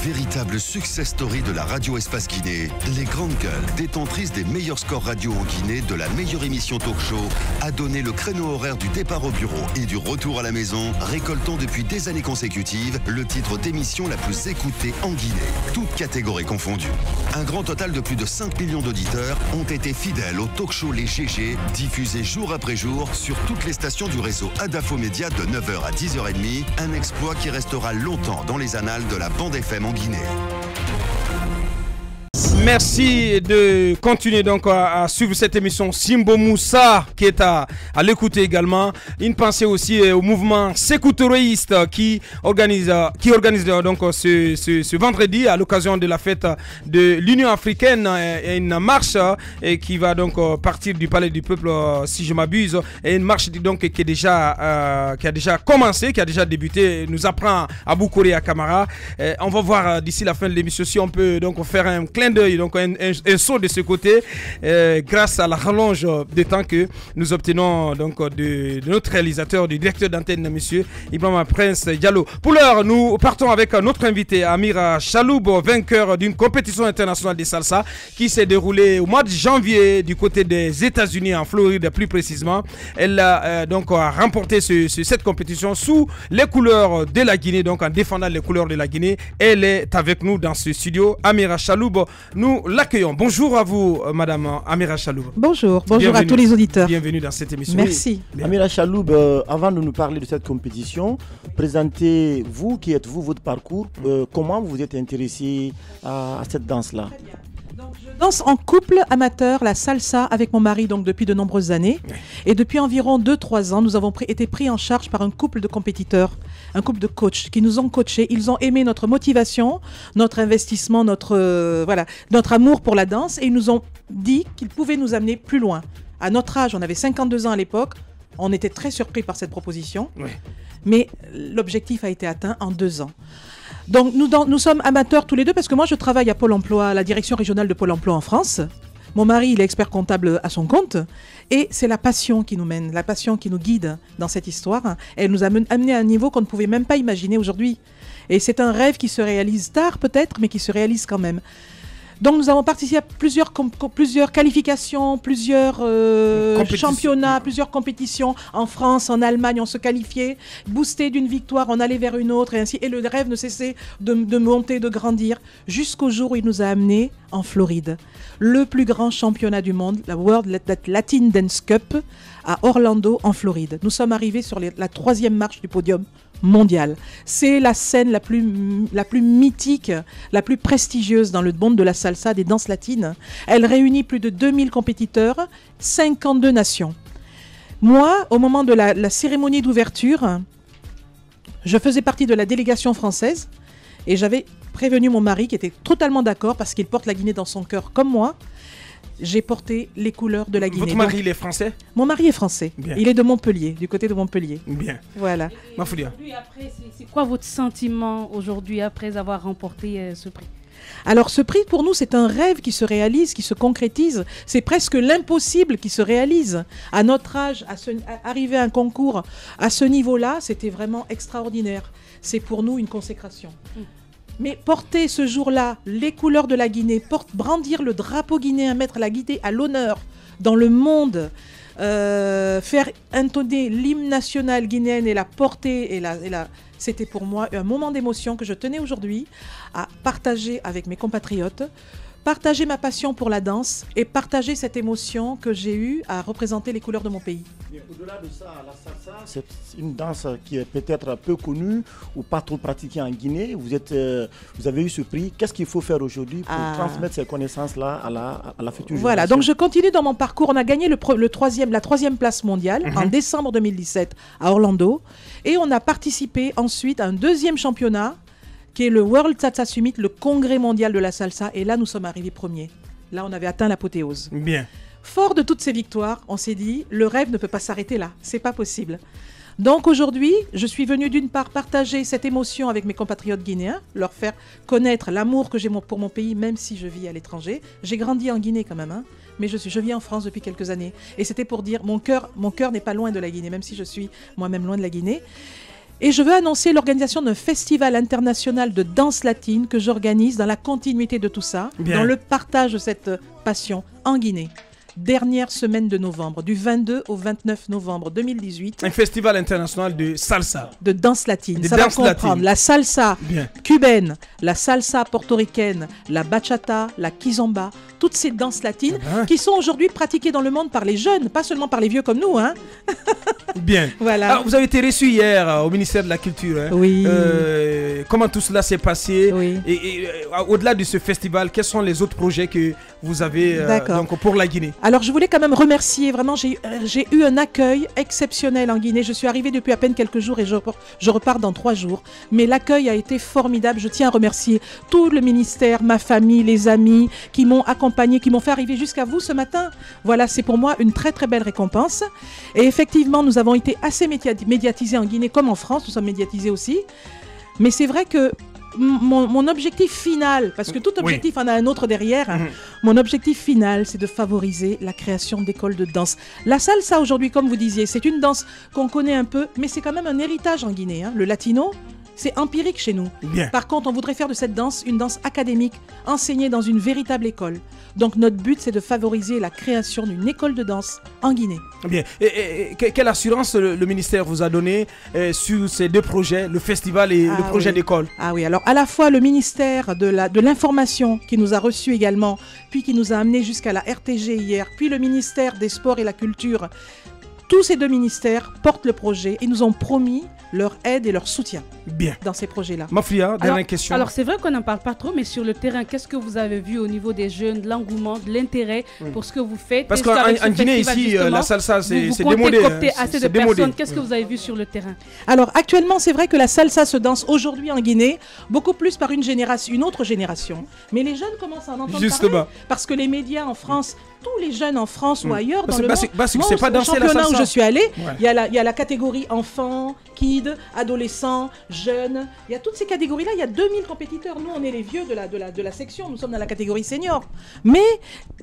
Véritable success story de la radio Espace Guinée, les grandes gueules, détentrices des meilleurs scores radio en Guinée, de la meilleure émission talk show, a donné le créneau horaire du départ au bureau et du retour à la maison, récoltant depuis des années consécutives le titre d'émission la plus écoutée en Guinée, toutes catégories confondues. Un grand total de plus de 5 millions d'auditeurs ont été fidèles au talk show Les GG, diffusé jour après jour sur toutes les stations du réseau Adafo Média de 9h à 10h30, un exploit qui restera longtemps dans les annales de la bande FM en Guinée. Merci de continuer donc à suivre cette émission. Simbo Moussa qui est à l'écouter également. Une pensée aussi au mouvement sécoutoréiste qui organise donc ce vendredi à l'occasion de la fête de l'Union africaine une marche qui va donc partir du Palais du Peuple si je m'abuse, et une marche donc qui a déjà commencé, qui a déjà débuté, nous apprend Abou Kouria Kamara. On va voir d'ici la fin de l'émission si on peut donc faire un clin d'œil, donc un saut de ce côté grâce à la rallonge de temps que nous obtenons donc de notre réalisateur, du directeur d'antenne, monsieur Ibrahima Prince Diallo. Pour l'heure, nous partons avec notre invité Amira Chaloub, vainqueur d'une compétition internationale de salsa qui s'est déroulée au mois de janvier du côté des États-Unis, en Floride plus précisément. Elle a donc remporté cette compétition sous les couleurs de la Guinée, donc en défendant les couleurs de la Guinée. Elle est avec nous dans ce studio. Amira Chaloub, nous l'accueillons. Bonjour à vous, madame Amira Chaloub. Bonjour à tous les auditeurs. Bienvenue dans cette émission. Merci. Oui. Amira Chaloub, avant de nous parler de cette compétition, présentez-vous, qui êtes-vous, votre parcours, comment vous vous êtes intéressée à cette danse-là? Donc, je danse en couple amateur la salsa avec mon mari donc depuis de nombreuses années. Et depuis environ 2-3 ans, nous avons été pris en charge par un couple de compétiteurs, un couple de coachs qui nous ont coachés. Ils ont aimé notre motivation, notre investissement, notre amour pour la danse, et ils nous ont dit qu'ils pouvaient nous amener plus loin. À notre âge, on avait 52 ans à l'époque, on était très surpris par cette proposition, mais l'objectif a été atteint en 2 ans. Donc nous sommes amateurs tous les deux parce que moi je travaille à Pôle emploi, à la direction régionale de Pôle emploi en France. Mon mari il est expert comptable à son compte et c'est la passion qui nous mène, la passion qui nous guide dans cette histoire. Elle nous a amené à un niveau qu'on ne pouvait même pas imaginer aujourd'hui. Et c'est un rêve qui se réalise tard peut-être, mais qui se réalise quand même. Donc nous avons participé à plusieurs qualifications, plusieurs championnats, plusieurs compétitions en France, en Allemagne, on se qualifiait, boosté d'une victoire, on allait vers une autre et ainsi. Et le rêve ne cessait de monter, de grandir, jusqu'au jour où il nous a amenés en Floride. Le plus grand championnat du monde, la World Latin Dance Cup, à Orlando, en Floride. Nous sommes arrivés sur la 3e marche du podium mondial. C'est la scène la plus mythique, la plus prestigieuse dans le monde de la salsa, des danses latines. Elle réunit plus de 2000 compétiteurs, 52 nations. Moi, au moment de la cérémonie d'ouverture, je faisais partie de la délégation française et j'avais prévenu mon mari qui était totalement d'accord parce qu'il porte la Guinée dans son cœur comme moi. J'ai porté les couleurs de la Guinée. Votre mari, il est français? Mon mari est français. Bien. Il est de Montpellier, du côté de Montpellier. Bien. Voilà. Mafoudia. C'est quoi votre sentiment aujourd'hui après avoir remporté ce prix? Alors ce prix pour nous c'est un rêve qui se réalise, qui se concrétise. C'est presque l'impossible qui se réalise. À notre âge, arriver à un concours à ce niveau-là, c'était vraiment extraordinaire. C'est pour nous une consécration. Mais porter ce jour-là les couleurs de la Guinée, brandir le drapeau guinéen, mettre la Guinée à l'honneur dans le monde, faire intonner l'hymne national guinéen et la porter, c'était pour moi un moment d'émotion que je tenais aujourd'hui à partager avec mes compatriotes, partager ma passion pour la danse et partager cette émotion que j'ai eue à représenter les couleurs de mon pays. Au-delà de ça, la salsa, c'est une danse qui est peut-être peu connue ou pas trop pratiquée en Guinée. Vous avez eu ce prix. Qu'est-ce qu'il faut faire aujourd'hui pour transmettre ces connaissances-là à la future génération? Voilà, donc je continue dans mon parcours. On a gagné la 3e place mondiale en décembre 2017 à Orlando. Et on a participé ensuite à un 2e championnat qui est le World Salsa Summit, le congrès mondial de la salsa. Et là, nous sommes arrivés premiers. Là, on avait atteint l'apothéose. Bien. Fort de toutes ces victoires, on s'est dit, le rêve ne peut pas s'arrêter là. C'est pas possible. Donc aujourd'hui, je suis venue d'une part partager cette émotion avec mes compatriotes guinéens, leur faire connaître l'amour que j'ai pour mon pays, même si je vis à l'étranger. J'ai grandi en Guinée quand même, mais je vis en France depuis quelques années. Et c'était pour dire, mon cœur n'est pas loin de la Guinée, même si je suis moi-même loin de la Guinée. Et je veux annoncer l'organisation d'un festival international de danse latine que j'organise dans la continuité de tout ça, dans le partage de cette passion en Guinée. Dernière semaine de novembre, du 22 au 29 novembre 2018. Un festival international de salsa. De danse latine. Ça va comprendre la salsa cubaine, la salsa portoricaine, la bachata, la kizomba, toutes ces danses latines qui sont aujourd'hui pratiquées dans le monde par les jeunes, pas seulement par les vieux comme nous. Hein. Bien. Voilà. Alors, vous avez été reçu hier au ministère de la Culture. Hein. Oui. Comment tout cela s'est passé? Oui. Et au-delà de ce festival, quels sont les autres projets que vous avez donc, pour la Guinée? Alors, je voulais quand même remercier, vraiment, j'ai eu un accueil exceptionnel en Guinée. Je suis arrivée depuis à peine quelques jours et je repars dans 3 jours. Mais l'accueil a été formidable. Je tiens à remercier tout le ministère, ma famille, les amis qui m'ont accompagné, qui m'ont fait arriver jusqu'à vous ce matin. Voilà, c'est pour moi une très très belle récompense. Et effectivement, nous avons été assez médiatisés en Guinée comme en France. Nous sommes médiatisés aussi. Mais c'est vrai que mon objectif final, parce que tout objectif en a un autre derrière, mon objectif final, c'est de favoriser la création d'écoles de danse. La salsa aujourd'hui, comme vous disiez, c'est une danse qu'on connaît un peu, mais c'est quand même un héritage en Guinée. Hein. Le latino, c'est empirique chez nous. Bien. Par contre, on voudrait faire de cette danse une danse académique, enseignée dans une véritable école. Donc notre but, c'est de favoriser la création d'une école de danse en Guinée. Bien. Et quelle assurance le ministère vous a donné sur ces 2 projets, le festival et le projet d'école? Ah oui, alors à la fois le ministère de l'information qui nous a reçus également, puis qui nous a amenés jusqu'à la RTG hier, puis le ministère des Sports et la Culture. Tous ces 2 ministères portent le projet et nous ont promis leur aide et leur soutien dans ces projets-là. Mafia, dernière question. Alors c'est vrai qu'on n'en parle pas trop, mais sur le terrain, qu'est-ce que vous avez vu au niveau des jeunes, de l'engouement, de l'intérêt pour ce que vous faites? Parce qu'en Guinée, ici, la salsa, c'est démodé. Vous comptez assez de personnes. Qu'est-ce que vous avez vu sur le terrain? Alors actuellement, c'est vrai que la salsa se danse aujourd'hui en Guinée, beaucoup plus par une autre génération. Mais les jeunes commencent à en entendre parler. Parce que les médias en France, tous les jeunes en France ou ailleurs dans le monde, c'est pas danser la salsa. Où je suis allée, il y a la catégorie enfants, kids, adolescents, jeunes. Il y a toutes ces catégories-là. Il y a 2000 compétiteurs. Nous, on est les vieux de la section. Nous sommes dans la catégorie senior. Mais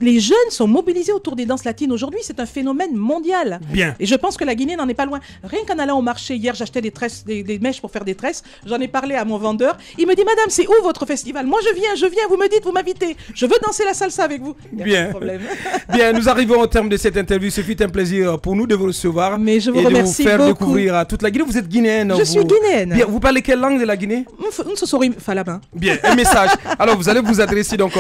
les jeunes sont mobilisés autour des danses latines. Aujourd'hui, c'est un phénomène mondial. Bien. Et je pense que la Guinée n'en est pas loin. Rien qu'en allant au marché, hier, j'achetais des mèches pour faire des tresses. J'en ai parlé à mon vendeur. Il me dit, madame, c'est où votre festival? Moi, je viens. Vous me dites, vous m'invitez. Je veux danser la salsa avec vous. Bien. Pas de problème. Bien, nous arrivons au terme de cette interview. Ce fut un plaisir pour nous de vous recevoir. Mais je vous remercie de vous faire beaucoup. Découvrir à toute la Guinée. Vous êtes guinéenne. Je suis guinéenne. Bien, vous parlez quelle langue de la Guinée? Bien, un message. Alors, vous allez vous adresser donc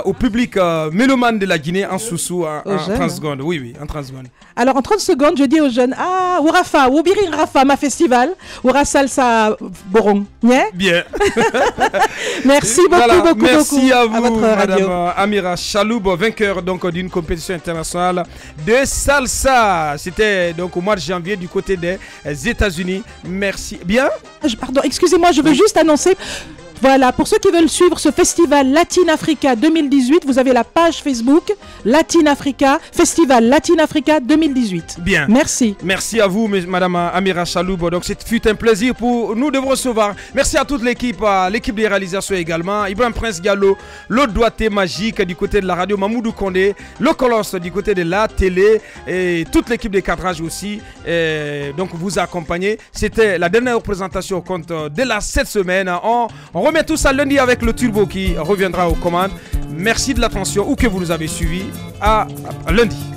au public mélomane de la Guinée en sous-sous, en 30 secondes. Oui, en 30 secondes. Alors, en 30 secondes, je dis aux jeunes, Ourafa, Oubirin Rafa, ma festival, Oura Salsa Boron. Bien. Merci beaucoup. Merci à vous, Madame Amira Chaloub, vainqueur donc d'une compétition internationale de salsa. C'était donc au mois de janvier du côté des États-Unis. Merci. Bien. Pardon, excusez-moi, je veux juste annoncer. Voilà, pour ceux qui veulent suivre ce festival Latin Africa 2018, vous avez la page Facebook Latin Africa, Festival Latin Africa 2018. Bien. Merci. Merci à vous, Madame Amira Chaloub. Donc, c'est fut un plaisir pour nous de vous recevoir. Merci à toute l'équipe, l'équipe de réalisation également. Ibrahim Prince Gallo, l'autre doigté magique du côté de la radio, Mamoudou Kondé, le Colosse du côté de la télé et toute l'équipe de cadrage aussi. Donc, vous accompagnez. C'était la dernière représentation au compte de cette semaine. On remet tout ça lundi avec le Turbo qui reviendra aux commandes. Merci de l'attention ou que vous nous avez suivis. À lundi.